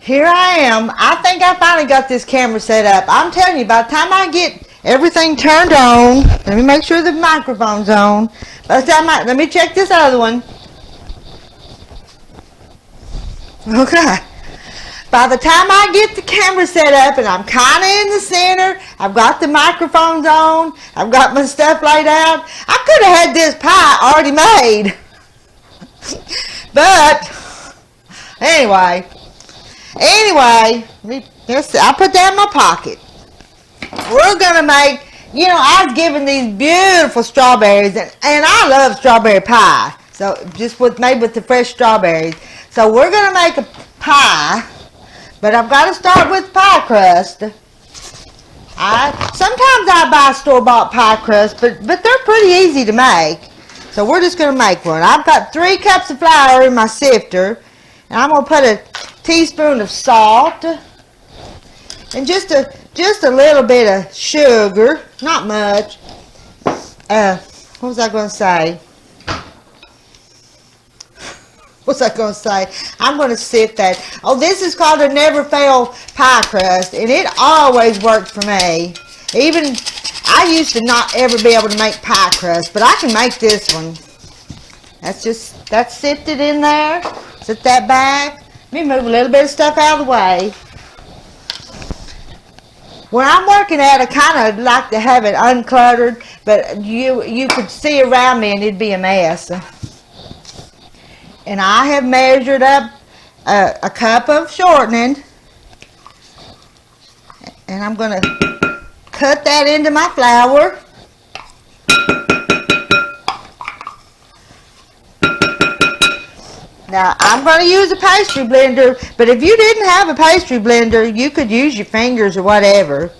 Here I am. I think I finally got this camera set up. I'm telling you, by the time I get everything turned on, let me make sure the microphone's on. By the time let me check this other one. Okay. By the time I get the camera set up and I'm kind of in the center, I've got the microphones on, I've got my stuff laid out, I could have had this pie already made. But, anyway, I put that in my pocket. We're going to make, I was given these beautiful strawberries, and I love strawberry pie. So, just made with the fresh strawberries. So, we're going to make a pie, but I've got to start with pie crust. Sometimes I buy store-bought pie crust, but they're pretty easy to make. So, we're just going to make one. I've got 3 cups of flour in my sifter, and I'm going to put a teaspoon of salt and just a little bit of sugar, not much. What was I going to say? I'm going to sift that. Oh, this is called a never fail pie crust, and it always worked for me. Even I used to not ever be able to make pie crust, but I can make this one. That's sifted in there. Set that back. Let me move a little bit of stuff out of the way. Where I'm working at, I kind of like to have it uncluttered, but you could see around me and it'd be a mess. And I have measured up a cup of shortening, and I'm going to cut that into my flour. Now, I'm going to use a pastry blender, but if you didn't have a pastry blender, you could use your fingers or whatever.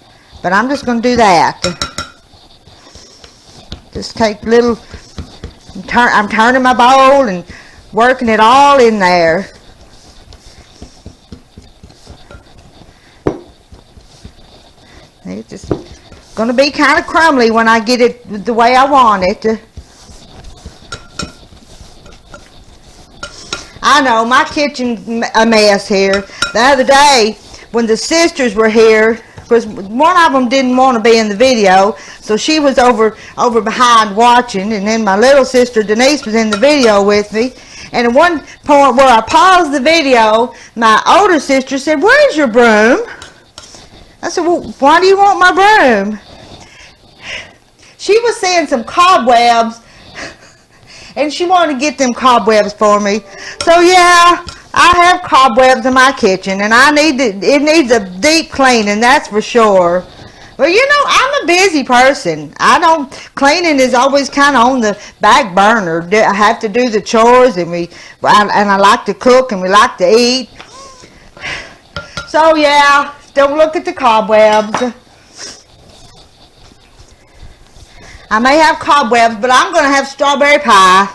But I'm just going to do that. Just take little, I'm turning my bowl and working it all in there. It's just going to be kind of crumbly when I get it the way I want it. I know, my kitchen's a mess here. The other day, when the sisters were here, because one of them didn't want to be in the video, so she was over behind watching, and then my little sister Denise was in the video with me. And at one point where I paused the video, my older sister said, "Where's your broom?" I said, "Well, why do you want my broom?" She was seeing some cobwebs, and she wanted to get them cobwebs for me. So yeah, I have cobwebs in my kitchen, and it needs a deep cleaning, that's for sure. Well, I'm a busy person. Cleaning is always kind of on the back burner. I have to do the chores, and I like to cook, and we like to eat. So yeah, don't look at the cobwebs. I may have cobwebs, but I'm going to have strawberry pie.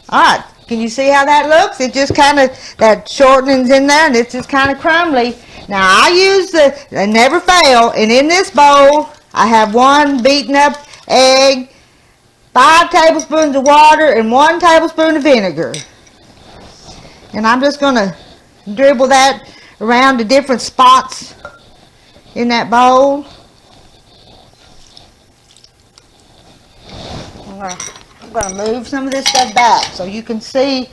Alright, can you see how that looks? It just kind of, that shortening's in there, and it's just kind of crumbly. Now, I use the never fail, and in this bowl, I have 1 beaten up egg, 5 tablespoons of water, and 1 tablespoon of vinegar. And I'm just going to dribble that around the different spots in that bowl. I'm going to move some of this stuff back so you can see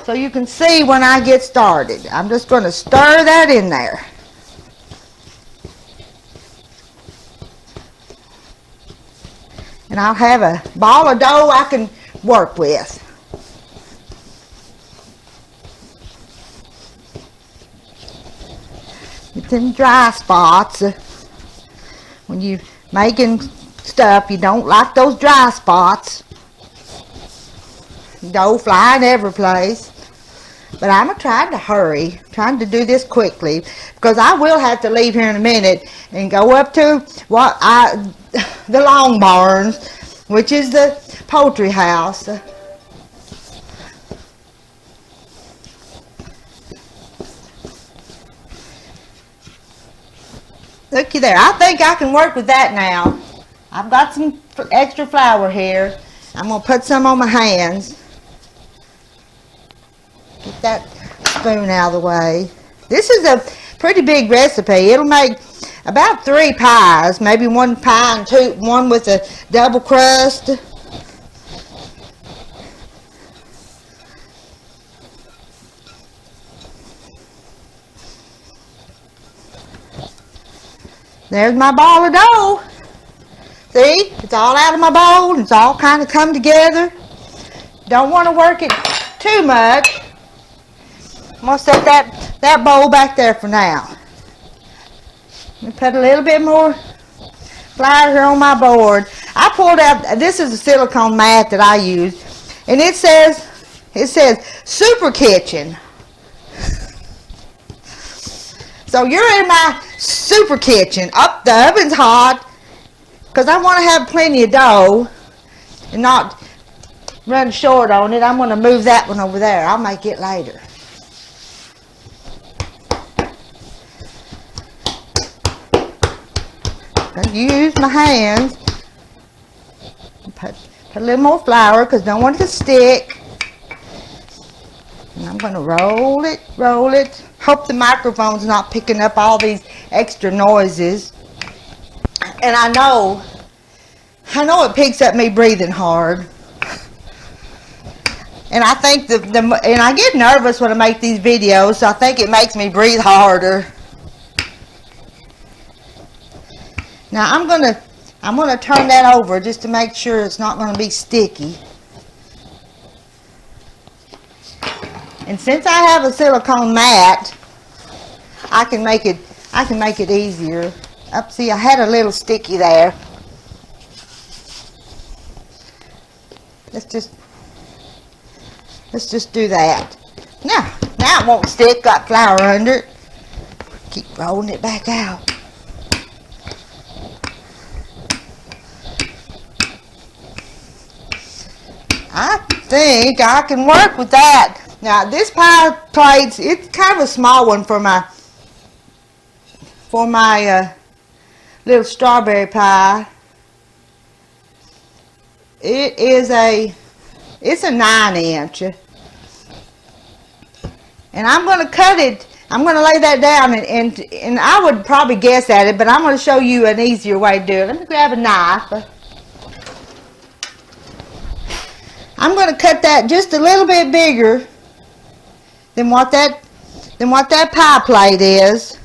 when I get started. I'm just going to stir that in there. And I'll have a ball of dough I can work with. It's in dry spots. When you're making stuff, you don't like those dry spots. Dough flying every place. But I'm trying to hurry, trying to do this quickly, because I will have to leave here in a minute and go up to the Long Barns, which is the poultry house. Looky there. I think I can work with that now. I've got some extra flour here. I'm going to put some on my hands. Get that spoon out of the way. This is a pretty big recipe. It'll make about 3 pies, maybe 1 pie and one with a double crust. There's my ball of dough. See, it's all out of my bowl. It's all kind of come together. Don't want to work it too much. I'm going to set that bowl back there for now. Let me put a little bit more flour here on my board. I pulled out, this is a silicone mat that I use, and it says Super Kitchen. So you're in my Super Kitchen. Up, the oven's hot, because I want to have plenty of dough and not run short on it. I'm going to move that one over there. I'll make it later. Gonna use my hands. Put a little more flour because I don't want it to stick. And I'm going to roll it. Hope the microphone's not picking up all these extra noises. And I know it picks up me breathing hard. And I think and I get nervous when I make these videos, so I think it makes me breathe harder. Now I'm gonna turn that over just to make sure it's not gonna be sticky. And since I have a silicone mat, I can make it easier. Up, see, I had a little sticky there. Let's just do that. Now it won't stick. Got flour under it. Keep rolling it back out. I think I can work with that. Now this pie plate, it's kind of a small one for my little strawberry pie. It's a 9-inch, and I'm going to cut it. I'm going to lay that down, and I would probably guess at it, but I'm going to show you an easier way to do it. Let me grab a knife. I'm going to cut that just a little bit bigger than what that pie plate is.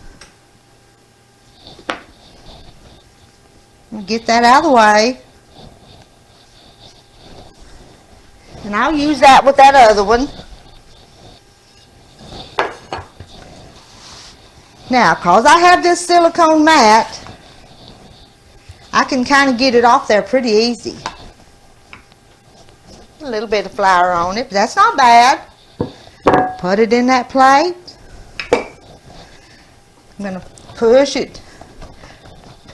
Get that out of the way. And I'll use that with that other one. Now, because I have this silicone mat, I can kind of get it off there pretty easy. A little bit of flour on it, but that's not bad. Put it in that plate. I'm going to push it,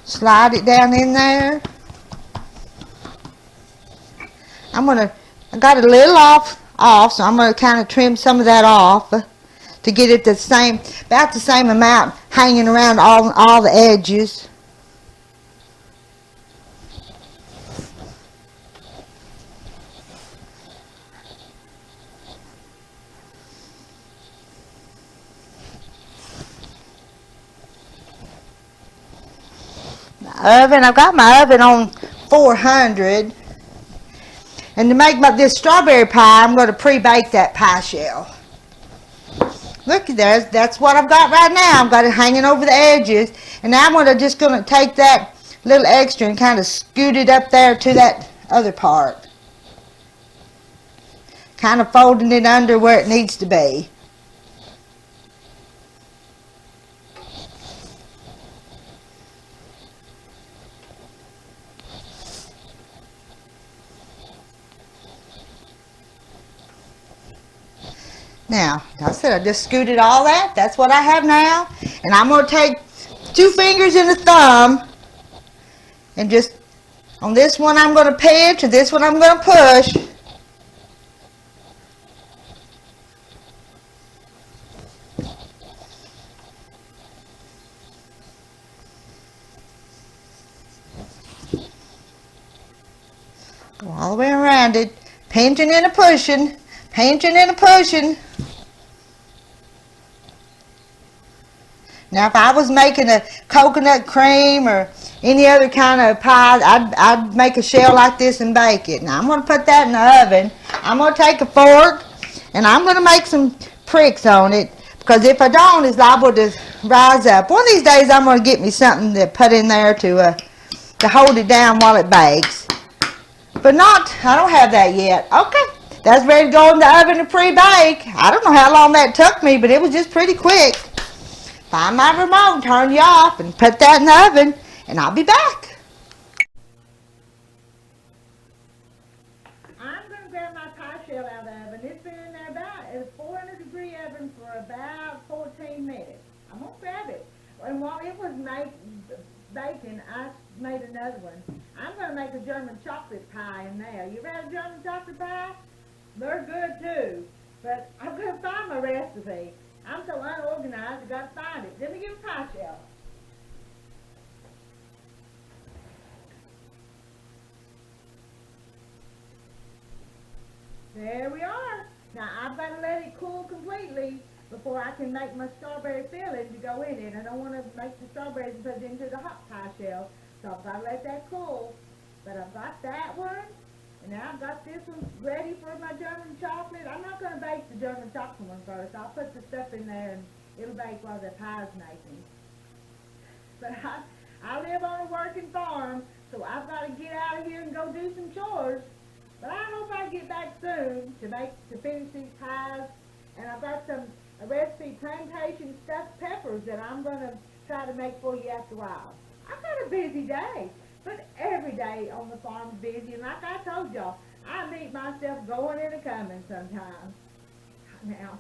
slide it down in there. I got it a little off, so I'm going to kind of trim some of that off to get it about the same amount hanging around all the edges. I've got my oven on 400, and to make this strawberry pie, I'm going to pre-bake that pie shell. Look, that's what I've got right now. I've got it hanging over the edges, and now I'm just going to take that little extra and kind of scoot it up there to that other part, kind of folding it under where it needs to be. Now, I said I just scooted all that. That's what I have now. And I'm going to take 2 fingers and a thumb, and just on this one I'm going to pinch, and this one I'm going to push. Go all the way around it, pinching and a pushing, pinching and a pushing. Now, if I was making a coconut cream or any other kind of pie, I'd make a shell like this and bake it. Now, I'm going to put that in the oven. I'm going to take a fork, and I'm going to make some pricks on it, because if I don't, it's liable to rise up. One of these days, I'm going to get me something to put in there to hold it down while it bakes. But I don't have that yet. Okay, that's ready to go in the oven to pre-bake. I don't know how long that took me, but it was just pretty quick. Find my remote, turn you off, and put that in the oven, and I'll be back. I'm going to grab my pie shell out of the oven. It's been in there about a 400-degree oven for about 14 minutes. I'm going to grab it. And while it was baking, I made another one. I'm going to make a German chocolate pie in there. You ready for German chocolate pie? They're good too. But I'm going to find my recipe. I'm so unorganized, I got to find it. Let me get a pie shell. There we are. Now I've got to let it cool completely before I can make my strawberry filling to go in it. I don't want to make the strawberries and put it into the hot pie shell, so I've got to let that cool. But I've got that one, and now I've got this one ready for my German chocolate. I'm not going to bake the German chocolate one first. I'll put the stuff in there and it'll bake while the pie's making. But I live on a working farm, so I've got to get out of here and go do some chores. But I hope I get back soon to finish these pies. And I've got a recipe, plantation stuffed peppers, that I'm going to try to make for you after a while. I've got a busy day, but every day on the farm is busy. And like I told y'all, I meet myself going and a coming sometimes. Now,